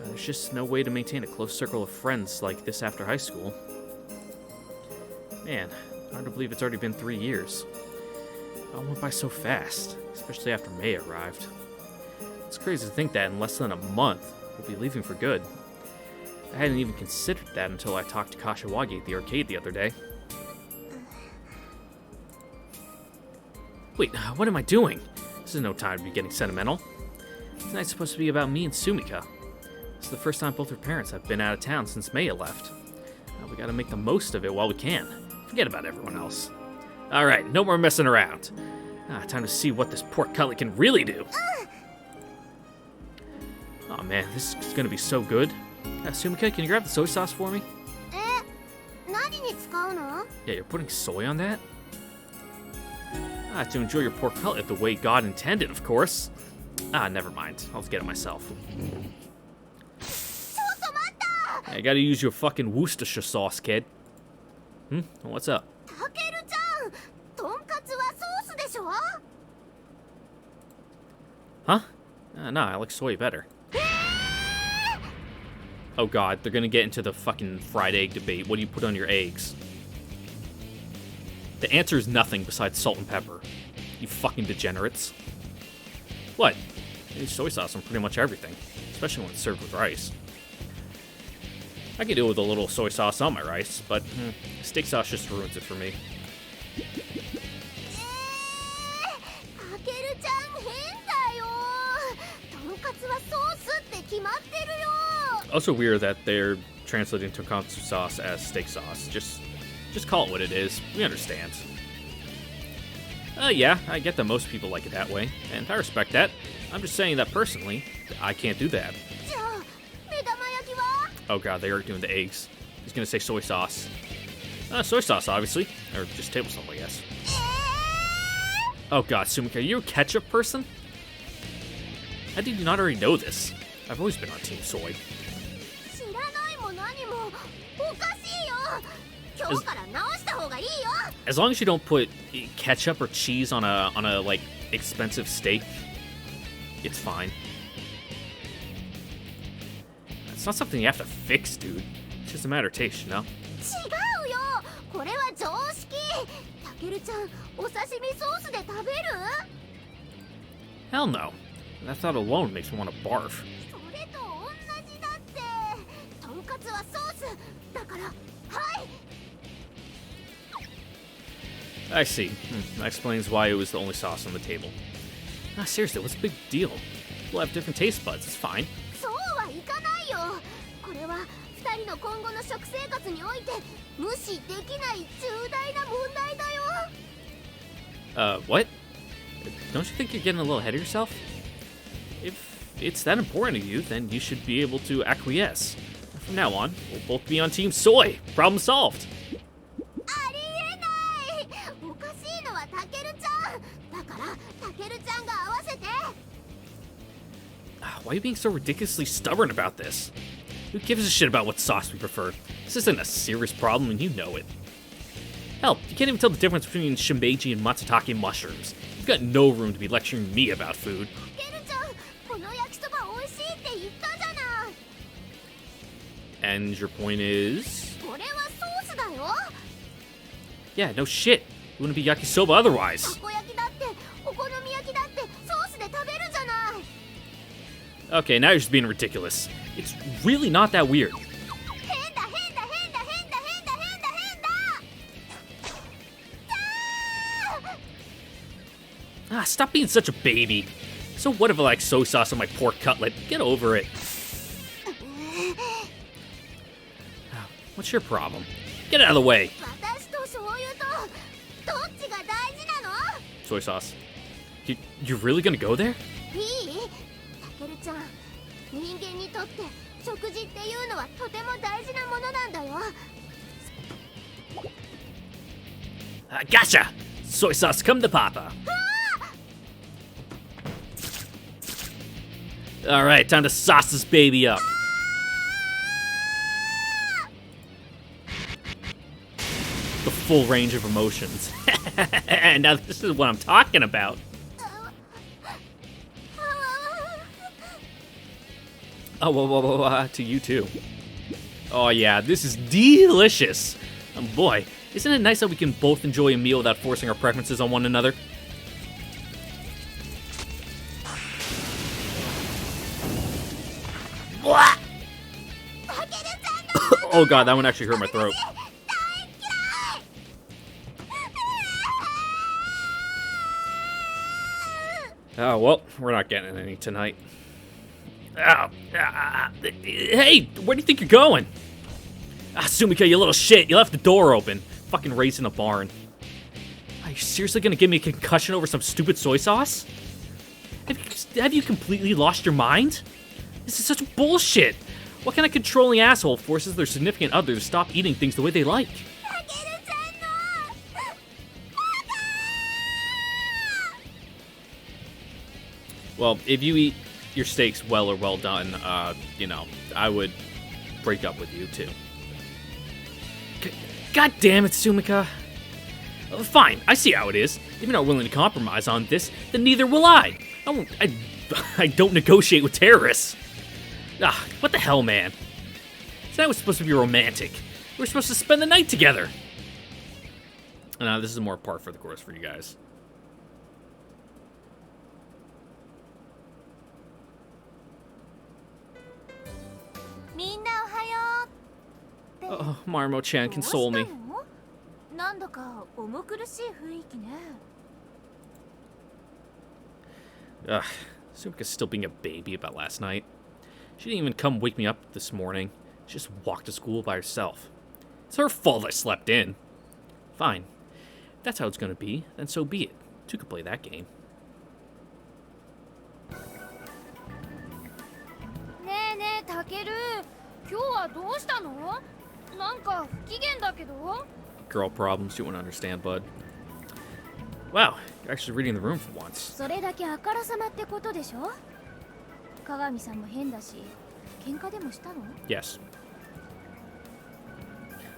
There's just no way to maintain a close circle of friends like this after high school. Man, hard to believe it's already been 3 years. It all went by so fast, especially after May arrived. It's crazy to think that in less than a month, we'll be leaving for good. I hadn't even considered that until I talked to Kashiwagi at the arcade the other day. Wait, what am I doing? This is no time to be getting sentimental. Tonight's supposed to be about me and Sumika. This is the first time both her parents have been out of town since Maya left. We gotta make the most of it while we can. Forget about everyone else. Alright, no more messing around. Time to see what this pork cutlet can really do. Oh man, this is gonna be so good. Sumika, can you grab the soy sauce for me? Yeah, you're putting soy on that? To enjoy your pork cutlet the way God intended, of course. Never mind. I'll get it myself. I gotta use your fucking Worcestershire sauce, kid. What's up? Huh? No, I like soy better. Oh god, they're gonna get into the fucking fried egg debate. What do you put on your eggs? The answer is nothing besides salt and pepper. You fucking degenerates. What? I use soy sauce on pretty much everything, especially when it's served with rice. I can deal with a little soy sauce on my rice, but steak sauce just ruins it for me. Also weird that they're translating tonkatsu sauce as steak sauce. Just call it what it is. We understand. Yeah, I get that most people like it that way, and I respect that. I'm just saying that personally, I can't do that. Oh god, they are doing the eggs. He's gonna say soy sauce. Soy sauce, obviously. Or just table salt, I guess. Oh god, Sumika, are you a ketchup person? How did you not already know this? I've always been on Team Soy. As long as you don't put ketchup or cheese on a like expensive steak, it's fine. It's not something you have to fix, dude. It's just a matter of taste, you know? Hell no. That thought alone makes me want to barf. I see. That explains why it was the only sauce on the table. Seriously, what's the big deal? We'll have different taste buds, it's fine. What? Don't you think you're getting a little ahead of yourself? If it's that important to you, then you should be able to acquiesce. From now on, we'll both be on Team Soy. Problem solved. Why are you being so ridiculously stubborn about this? Who gives a shit about what sauce we prefer? This isn't a serious problem and you know it. Hell, you can't even tell the difference between shimeji and matsutake mushrooms. You've got no room to be lecturing me about food. And your point is? Yeah, no shit. You wouldn't be yakisoba otherwise. Okay, now you're just being ridiculous. It's really not that weird. Stop being such a baby. So what if I like soy sauce on my pork cutlet? Get over it. What's your problem? Get out of the way. soy sauce. You're really gonna go there? いいタケルちゃん、人間にとって食事っていうのはとても大事なものなんだよ。 Gotcha! Soy sauce, come to Papa. Alright, time to sauce this baby up. The full range of emotions. Now this is what I'm talking about. Oh, whoa, to you too. Oh yeah, this is delicious. Boy, isn't it nice that we can both enjoy a meal without forcing our preferences on one another? Oh god, that one actually hurt my throat. Oh, well, we're not getting any tonight. Hey, where do you think you're going? Sumika, you little shit. You left the door open. Fucking raised in a barn. Are you seriously gonna give me a concussion over some stupid soy sauce? Have you completely lost your mind? This is such bullshit. What kind of controlling asshole forces their significant other to stop eating things the way they like? Well, if you eat your steaks well or well done, you know, I would break up with you too. God damn it, Sumika. Fine, I see how it is. If you're not willing to compromise on this, then neither will I. I don't negotiate with terrorists. What the hell, man? Tonight was supposed to be romantic. We were supposed to spend the night together. This is more par for the course for you guys. Oh, Marmo-chan, console me. Sumika's still being a baby about last night. She didn't even come wake me up this morning. She just walked to school by herself. It's her fault I slept in. Fine. If that's how it's gonna be, then so be it. Two could play that game. Girl problems, you wouldn't understand, bud. Wow, you're actually reading the room for once. Yes.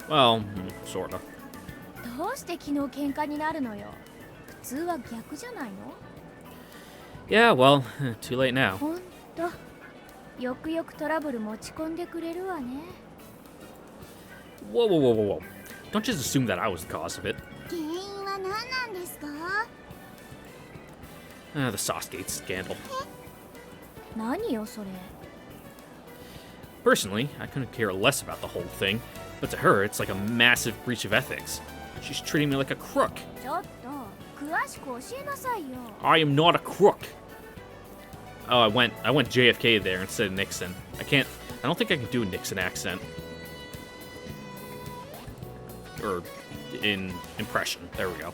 Well, sorta. Yeah, well, too late now. Whoa. Don't just assume that I was the cause of it. The Saucegate scandal. Personally, I couldn't care less about the whole thing, but to her, it's like a massive breach of ethics. She's treating me like a crook. I am not a crook. Oh, I went JFK there instead of Nixon. I don't think I can do a Nixon accent. Or in impression. There we go.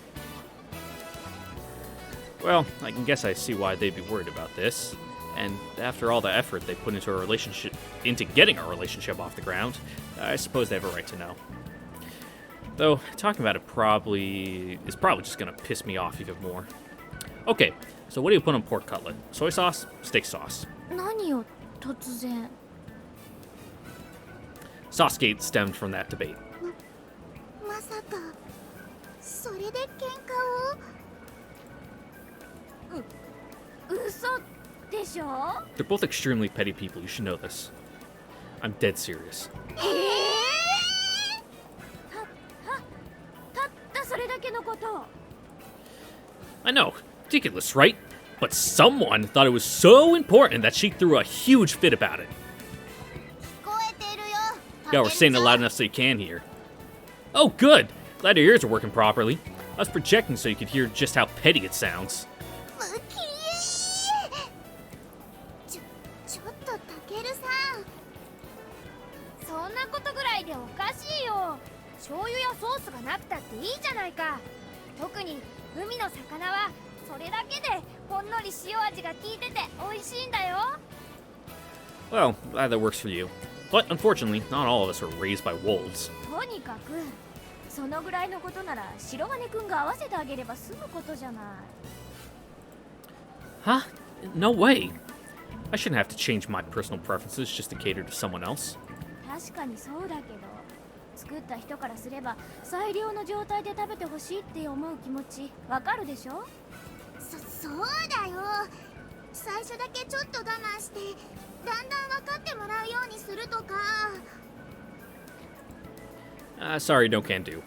Well, I can guess I see why they'd be worried about this. And after all the effort they put into getting our relationship off the ground, I suppose they have a right to know. Though, talking about it is probably just gonna piss me off even more. Okay, so what do you put on pork cutlet? Soy sauce? Steak sauce? Saucegate stemmed from that debate. They're both extremely petty people, you should know this. I'm dead serious. I know, ridiculous, right? But someone thought it was so important that she threw a huge fit about it. Yeah, we're saying it loud enough so you can hear. Oh, good! Glad your ears are working properly. I was projecting so you could hear just how petty it sounds. それだけでほんのり塩味が効いてて美味しいんだよ。 Well, glad that works for you. But unfortunately, not all of us were raised by wolves. とにかくそのぐらいのことなら白金くんが合わせてあげれば済むことじゃない。 Huh? No way. I shouldn't have to change my personal preferences just to cater to someone else. 確かにそうだけど、作った人からすれば最良の状態で食べてほしいって思う気持ちわかるでしょ。そうだよ。最初だけちょっと我慢してだんだん分かってもらうようにするとか。Sorry, no can do.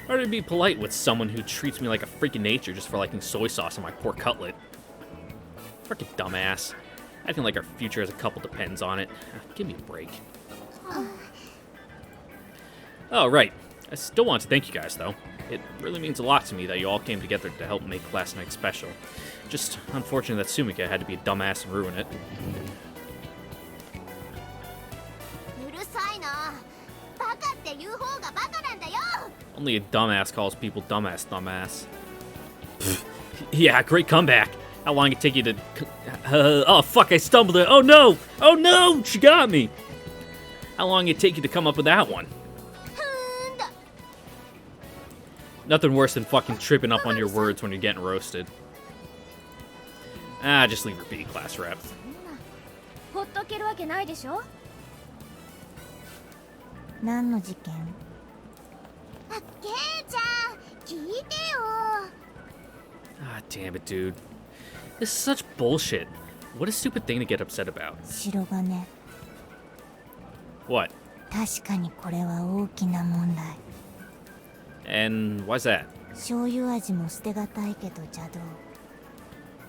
Hard to be polite with someone who treats me like a freak of nature just for liking soy sauce on my pork cutlet. Frickin' dumbass. Acting like our future as a couple depends on it. Give me a break. Oh, right. I still want to thank you guys, though. It really means a lot to me that you all came together to help make last night special. Just unfortunate that Sumika had to be a dumbass and ruin it. Only a dumbass calls people dumbass. Pfft. Yeah, great comeback. How long did it take you to... oh, fuck, I stumbled it. Oh, no! Oh, no! She got me! How long did it take you to come up with that one? Nothing worse than fucking tripping up on your words when you're getting roasted. Just leave her be, class rep. ほっとけるわけないでしょ。何の事件？ケイちゃん、聞いてよ。Damn it, dude. This is such bullshit. What a stupid thing to get upset about. 白金。What? 確かにこれは大きな問題。And why's that? 醤油味も捨てがたいけど邪道。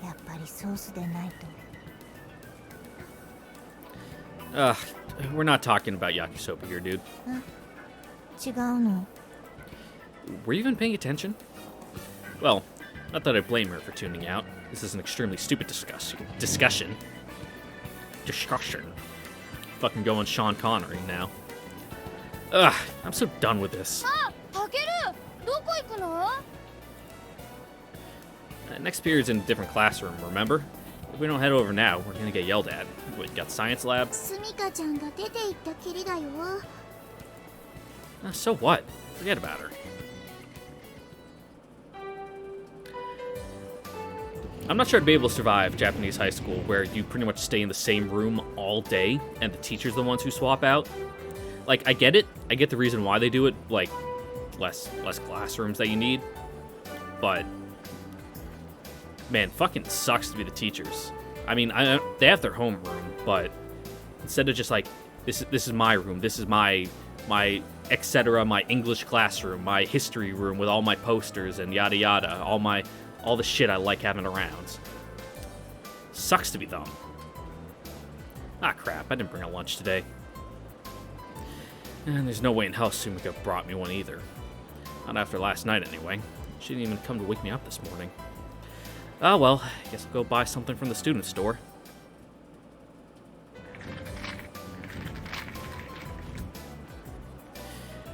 やっぱりソースでないと。We're not talking about yakisoba here, dude. 違うの。Were you even paying attention? Well, not that I blame her for tuning out. This is an extremely stupid discussion. Fucking going Sean Connery now. I'm so done with this. タケル、どこ行くの？ Next period's in a different classroom, remember? If we don't head over now, we're gonna get yelled at. What, you got the science lab? スミカちゃんが出て行ったきりだよ。So what? Forget about her. I'm not sure I'd be able to survive Japanese high school where you pretty much stay in the same room all day and the teachers are the ones who swap out. Like, I get it. I get the reason why they do it, like, less classrooms that you need. But, man, fucking sucks to be the teachers. I mean, they have their homeroom, but instead of just like, this is my room, this is my etc., my English classroom, my history room with all my posters and yada yada, all the shit I like having around. Sucks to be them. Ah, crap, I didn't bring a lunch today. And there's no way in hell Sumika brought me one either. Not after last night, anyway. She didn't even come to wake me up this morning. Ah, well, I guess I'll go buy something from the student store.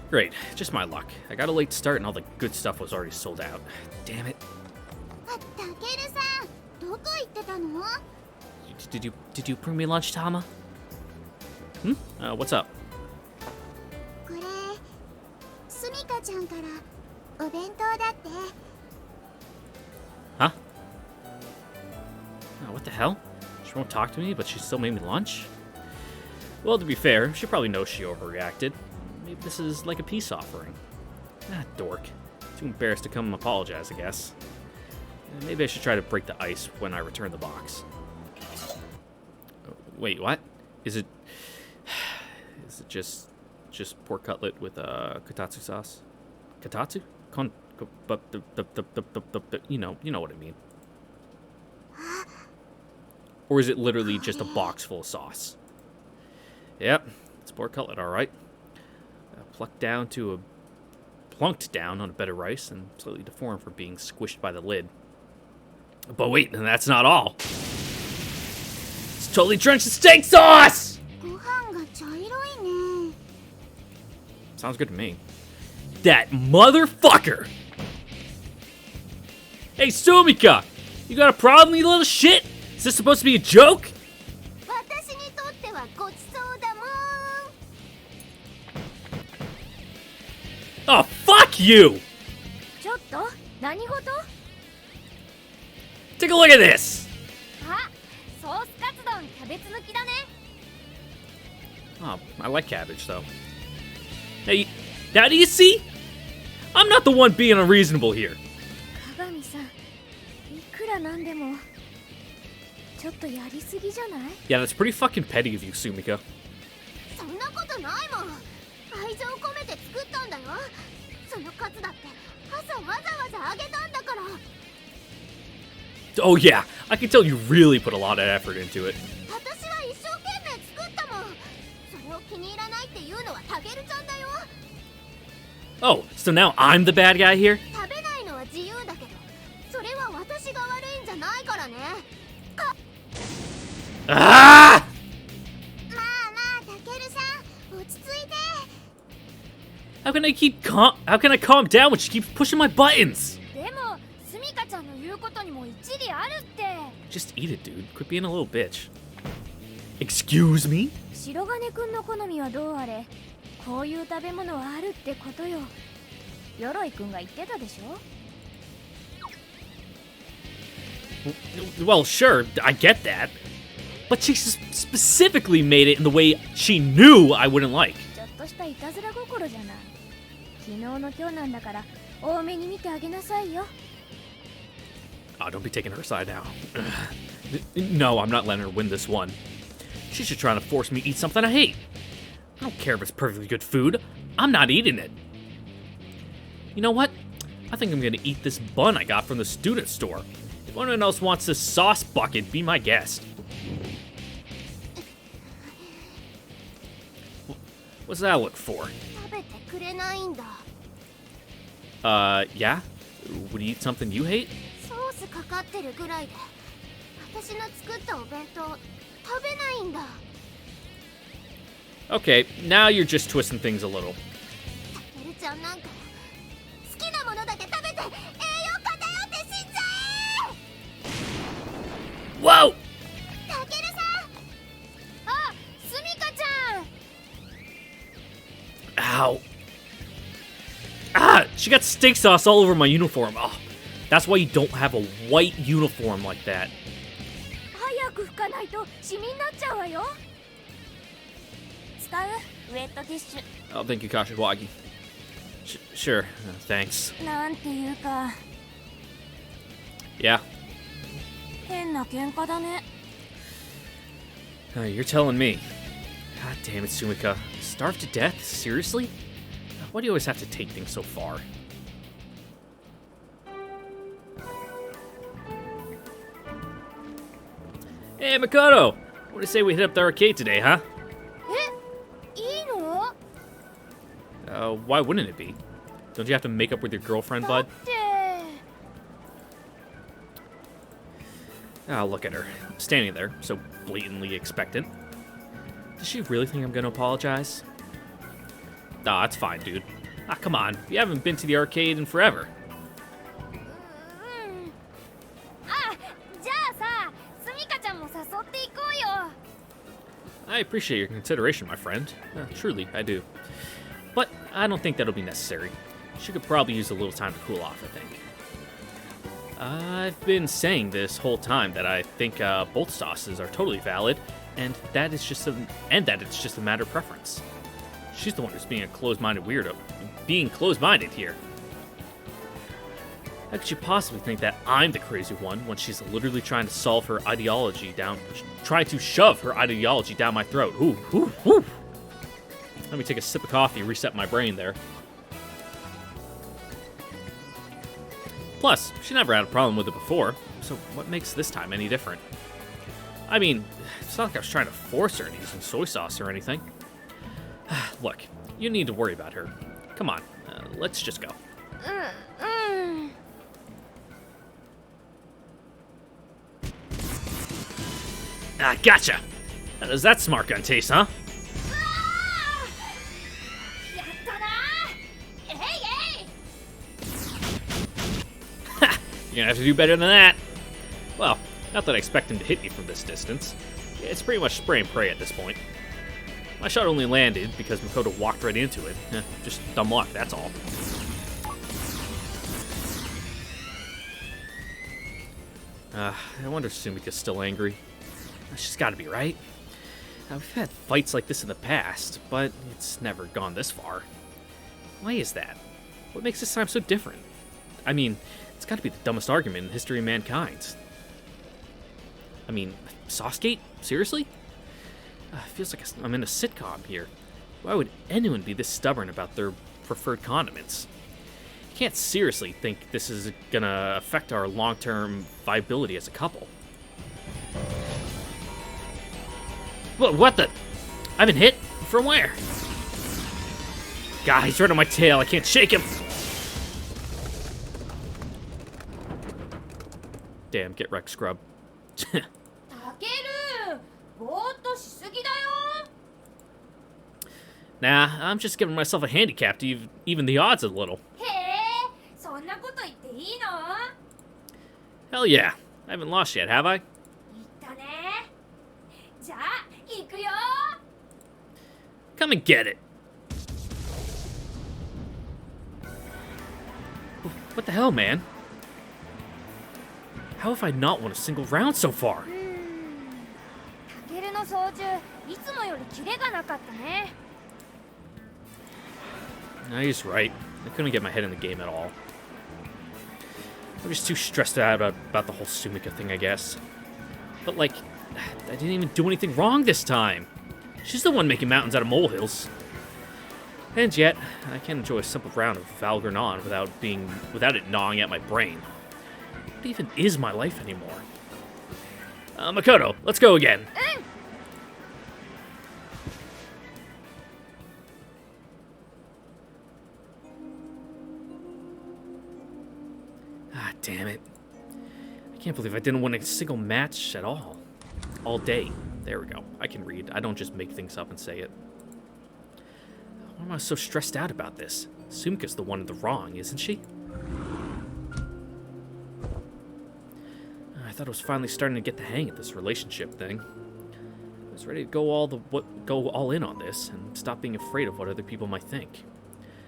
Great, just my luck. I got a late start and all the good stuff was already sold out. Damn it. タケルさん、どこ行ってたの？ Did you bring me lunch, Tama? What's up? これ、スミカちゃんからお弁当だって。 Huh? What the hell? She won't talk to me, but she still made me lunch? Well, to be fair, she probably knows she overreacted. Maybe this is like a peace offering. Dork. Too embarrassed to come and apologize, I guess. Maybe I should try to break the ice when I return the box. Wait, what? Is it just pork cutlet with katatsu sauce? Katatsu? You know what I mean. Or is it literally just a box full of sauce? Yep, it's pork cutlet, all right. Plunked down on a bed of rice and slightly deformed from being squished by the lid. But wait, and that's not all. It's totally drenched in steak sauce! ご飯が茶色いね。 Sounds good to me. That motherfucker! Hey, Sumika! You got a problem, you little shit? Is this supposed to be a joke? 私にとってはごちそうだもん。 Oh, fuck you! ちょっと何事？ Take a look at this! あ、ソースカツ丼キャベツ抜きだね。 Oh, I like cabbage, though. Hey, now do you see? I'm not the one being unreasonable here. 鏡さん、いくらなんでもちょっとやりすぎじゃない？ Yeah, that's pretty fucking petty of you, Sumika. そんなことないもん。愛情込めて作ったんだよ。そのカツだって朝わざわざ揚げたんだから。 Oh yeah, I can tell you really put a lot of effort into it. 私は一生懸命作ったもん。それを気に入らないっていうのはタゲルちゃんだよ。 Oh, so now I'm the bad guy here? 食べないのは自由だけど、それは私が悪いんじゃないからね。Ah! まあまあ、タケルさん、落ち着いて。 How can I calm down when she keeps pushing my buttons? でも、スミカちゃんの言うことにも一理あるって。 Just eat it, dude. Quit being a little bitch. Excuse me? 白金くんの好みはどうあれ、こういう食べ物はあるってことよ。鎧くんが言ってたでしょ。 Well, sure, I get that. But she specifically made it in the way she knew I wouldn't like. ちょっとしたいたずら心じゃない。昨日の今日なんだから多めに見てあげなさいよ。 Oh, don't be taking her side now. No, I'm not letting her win this one. She's just trying to force me to eat something I hate. I don't care if it's perfectly good food. I'm not eating it. You know what? I think I'm gonna eat this bun I got from the student store. If anyone else wants this sauce bucket, be my guest. What's that look for? 食べてくれないんだ。 Yeah? Would you eat something you hate? ソースかかってるぐらいで私の作ったお弁当食べないんだ。 Okay, now you're just twisting things a little. タケルちゃんなんか好きなものだけ食べて栄養偏って死んじゃえ。 Whoa! タケルさん、あ、スミカちゃん。 Ow. Ah! She got steak sauce all over my uniform. Oh, that's why you don't have a white uniform like that. 早く拭かないとシミになっちゃうわよ。使う？ウェットティッシュ。 Oh, thank you, Kashiwagi. Sure, thanks. なんていうか Yeah? 変な喧嘩だね。 You're telling me. God damn it, Sumika. Starved to death? Seriously? Why do you always have to take things so far? Hey, Makoto! What do you say we hit up the arcade today, huh? え、いいの？ Why wouldn't it be? Don't you have to make up with your girlfriend, だっ bud? て Oh, look at her. Standing there, so blatantly expectant. Does she really think I'm gonna apologize? Nah, it's fine, dude. Ah, come on. You haven't been to the arcade in forever. あ、じゃあさ、スミカちゃんも誘っていこうよ。 I appreciate your consideration, my friend. Truly, I do. But I don't think that'll be necessary. She could probably use a little time to cool off, I think. I've been saying this whole time that I think both sauces are totally valid, and that it's just a matter of preference. She's the one who's being a closed-minded weirdo, being closed-minded here. How could you possibly think that I'm the crazy one when she's literally trying to shove her ideology down my throat? Ooh, ooh, ooh. Let me take a sip of coffee, reset my brain there. Plus, she never had a problem with it before, so what makes this time any different? I mean, it's not like I was trying to force her to use some soy sauce or anything. Look, you need to worry about her. Come on, let's just go. Ah, gotcha! How does that smart gun taste, huh? やったなー。えいえい。 You're gonna have to do better than that. Well, not that I expect him to hit me from this distance. It's pretty much spray and pray at this point. My shot only landed because Makoto walked right into it. Just dumb luck, that's all. I wonder if Sumika's still angry. She's gotta be, right? We've had fights like this in the past, but it's never gone this far. Why is that? What makes this time so different? I mean, it's gotta be the dumbest argument in the history of mankind. I mean, Saucegate? Seriously? Feels like I'm in a sitcom here. Why would anyone be this stubborn about their preferred condiments? You can't seriously think this is gonna affect our long-term viability as a couple. What the? I've been hit? From where? God, he's right on my tail. I can't shake him. Damn, get wrecked, scrub. タケルぼーっとしすぎだよ Nah, I'm just giving myself a handicap to even the odds a little. へえそんなこと言っていいの Hell yeah. I haven't lost yet, have I? 言ったねじゃあ行くよ Come and get it. What the hell, man? How have I not won a single round so far? タケルの操縦いつもよりキレがなかったね No, he's right. I couldn't get my head in the game at all. I'm just too stressed out about the whole Sumika thing, I guess. But, like, I didn't even do anything wrong this time. She's the one making mountains out of molehills. And yet, I can't enjoy a simple round of Valgrinon without it gnawing at my brain. What even is my life anymore? Makoto, let's go again. Ah, damn it. I can't believe I didn't win a single match at all. All day. There we go. I can read. I don't just make things up and say it. Why am I so stressed out about this? Sumika's the one in the wrong, isn't she? I thought I was finally starting to get the hang of this relationship thing. I was ready to go all in on this and stop being afraid of what other people might think.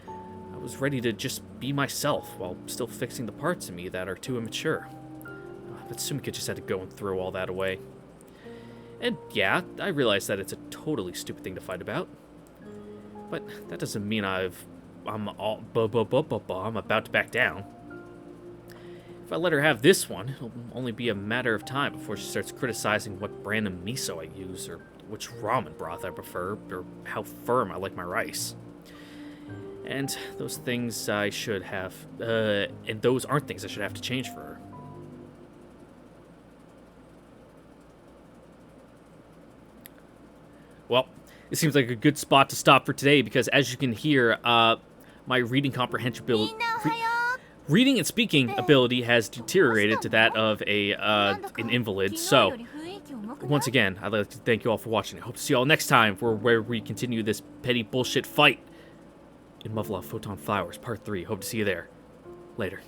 I was ready to just be myself while still fixing the parts of me that are too immature. But Sumika just had to go and throw all that away. And yeah, I realize that it's a totally stupid thing to fight about. But that doesn't mean I'm about to back down. If I let her have this one, it'll only be a matter of time before she starts criticizing what brand of miso I use, or which ramen broth I prefer, or how firm I like my rice. And those things I should have, and those aren't things I should have to change for her. Well, it seems like a good spot to stop for today because, as you can hear, my reading comprehension ability, reading and speaking ability has deteriorated to that of an invalid. So, once again, I'd like to thank you all for watching. I hope to see you all next time where we continue this petty bullshit fight in Love, Photonflowers Part 3. Hope to see you there. Later.